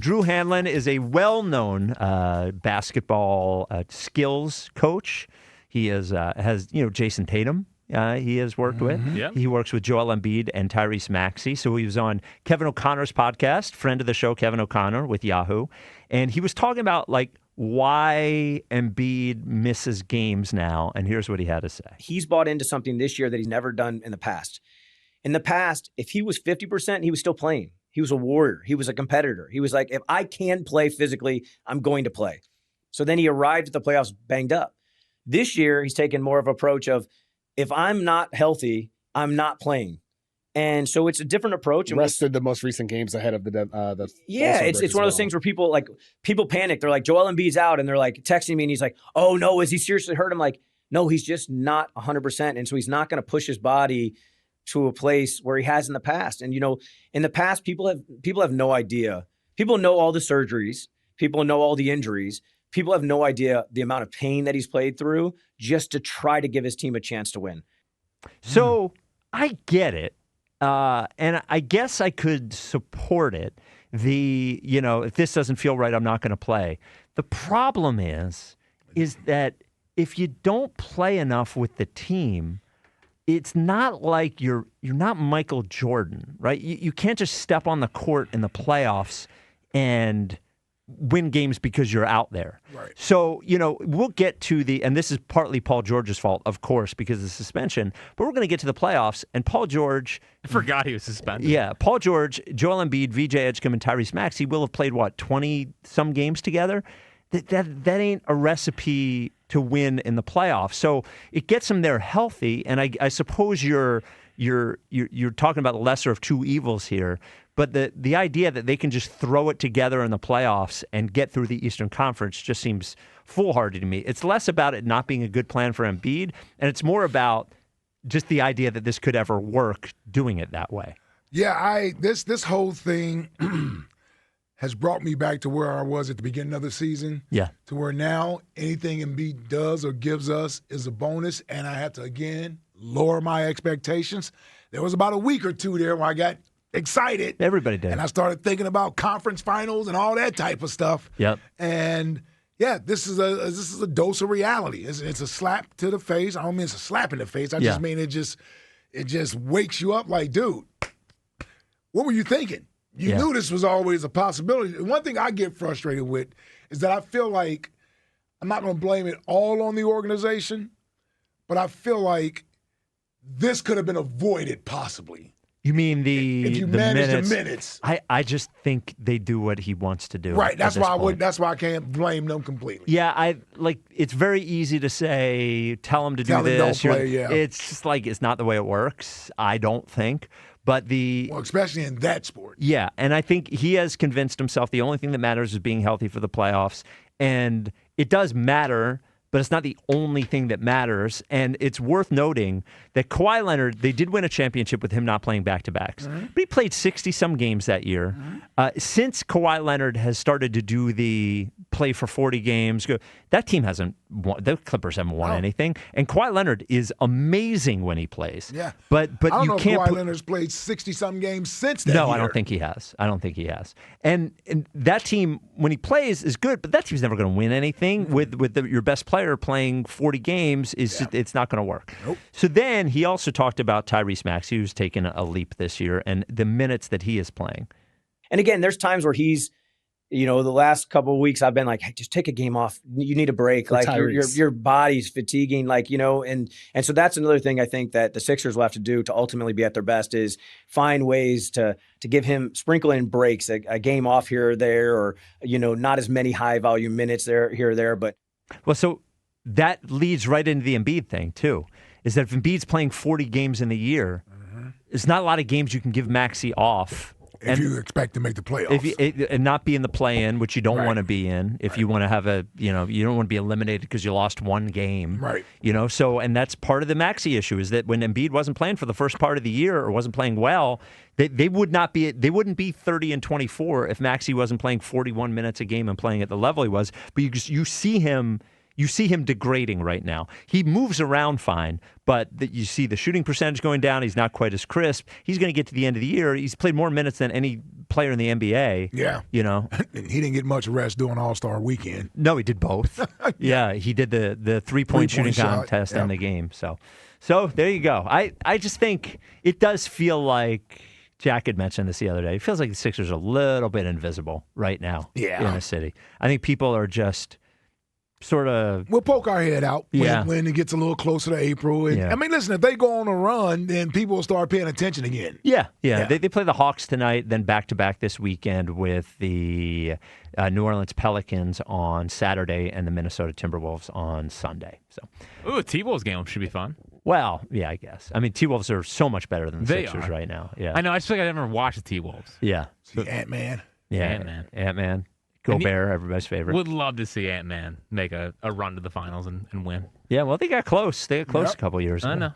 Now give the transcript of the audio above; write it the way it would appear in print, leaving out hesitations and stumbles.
Drew Hanlen is a well-known basketball skills coach. He has Jason Tatum. He has worked with. Yeah. He works with Joel Embiid and Tyrese Maxey. So he was on Kevin O'Connor's podcast, friend of the show, Kevin O'Connor with Yahoo. And he was talking about why Embiid misses games now. And here's what he had to say. He's bought into something this year that he's never done in the past. In the past, if he was 50%, he was still playing. He was a warrior. He was a competitor. He was like, if I can play physically, I'm going to play. So then he arrived at the playoffs banged up. This year, he's taken more of an approach of, if I'm not healthy, I'm not playing. And so it's a different approach. And rested the most recent games ahead of the yeah, it's one of those things where people panic. They're like, Joel Embiid's out, and they're like texting me, and he's like, oh no, is he seriously hurt? I'm like, no, he's just not 100%, and so he's not going to push his body to a place where he has in the past. And in the past, people have no idea. People know all the surgeries. People know all the injuries. People have no idea the amount of pain that he's played through just to try to give his team a chance to win. So I get it. And I guess I could support it. If this doesn't feel right, I'm not going to play. The problem is that if you don't play enough with the team, it's not like you're not Michael Jordan, right? You can't just step on the court in the playoffs and win games because you're out there. Right. So, we'll get to and this is partly Paul George's fault, of course, because of the suspension, but we're going to get to the playoffs, and Paul George... I forgot he was suspended. Yeah, Paul George, Joel Embiid, VJ Edgecombe, and Tyrese Maxey will have played, 20-some games together? That ain't a recipe to win in the playoffs. So it gets them there healthy, and I suppose you're talking about the lesser of two evils here. But the idea that they can just throw it together in the playoffs and get through the Eastern Conference just seems foolhardy to me. It's less about it not being a good plan for Embiid, and it's more about just the idea that this could ever work doing it that way. Yeah, this whole thing has brought me back to where I was at the beginning of the season. Yeah. To where now anything Embiid does or gives us is a bonus, and I have to, again, lower my expectations. There was about a week or two there where I got excited. Everybody did. And I started thinking about conference finals and all that type of stuff. Yep. And yeah, this is a dose of reality. It's a slap to the face. I don't mean it's a slap in the face. I just mean it just wakes you up like, dude, what were you thinking? You knew this was always a possibility. One thing I get frustrated with is that I feel like I'm not going to blame it all on the organization, but I feel like this could have been avoided possibly. You mean if you manage the minutes? I just think they do what he wants to do. Right. That's why I can't blame them completely. Yeah, it's very easy to say, tell him to do this. Don't play, yeah. It's just it's not the way it works, I don't think. But especially in that sport. Yeah, and I think he has convinced himself the only thing that matters is being healthy for the playoffs. And it does matter, but it's not the only thing that matters. And it's worth noting that Kawhi Leonard, they did win a championship with him not playing back-to-backs. Mm-hmm. But he played 60-some games that year. Mm-hmm. Since Kawhi Leonard has started to do the play for 40 games, that team hasn't won. The Clippers haven't won anything. And Kawhi Leonard is amazing when he plays. Yeah. But I don't you know can't if Kawhi Leonard's played 60-some games since that No, year. I don't think he has. And that team, when he plays, is good, but that team's never going to win anything with your best player playing 40 games. It's not going to work. Nope. So then he also talked about Tyrese Maxey, who's taken a leap this year, and the minutes that he is playing. And again, there's times where he's, the last couple of weeks I've been like, hey, just take a game off. You need a break. For Your body's fatiguing, and so that's another thing I think that the Sixers will have to do to ultimately be at their best is find ways to give him, sprinkle in breaks, a game off here or there, or, not as many high volume minutes here or there. But well, so that leads right into the Embiid thing too, is that if Embiid's playing 40 games in a year, there's not a lot of games you can give Maxey off. If you expect to make the playoffs. And not be in the play-in, which you don't want to be in. If you want to have you don't want to be eliminated because you lost one game. Right. And that's part of the Maxey issue is that when Embiid wasn't playing for the first part of the year or wasn't playing well, they wouldn't be 30 and 24 if Maxey wasn't playing 41 minutes a game and playing at the level he was. But you see him you see him degrading right now. He moves around fine, but you see the shooting percentage going down. He's not quite as crisp. He's going to get to the end of the year. He's played more minutes than any player in the NBA. Yeah. You know? And he didn't get much rest during All-Star weekend. No, he did both. Yeah, he did the three-point shooting contest and the game. So there you go. I just think it does feel like, Jack had mentioned this the other day, it feels like the Sixers are a little bit invisible right now in the city. I think people are just sort of... We'll poke our head out when it gets a little closer to April. And, I mean, listen, if they go on a run, then people will start paying attention again. Yeah. They play the Hawks tonight, then back-to-back this weekend with the New Orleans Pelicans on Saturday and the Minnesota Timberwolves on Sunday. Ooh, a T-Wolves game should be fun. Well, yeah, I guess. I mean, T-Wolves are so much better than the Sixers right now. Yeah, I know. I just feel like I never watched the T-Wolves. Yeah. See Ant-Man. Yeah, Ant-Man. Gobert, everybody's favorite. Would love to see Ant-Man make a run to the finals and win. Yeah, well, they got close. They got close a couple years ago. I know.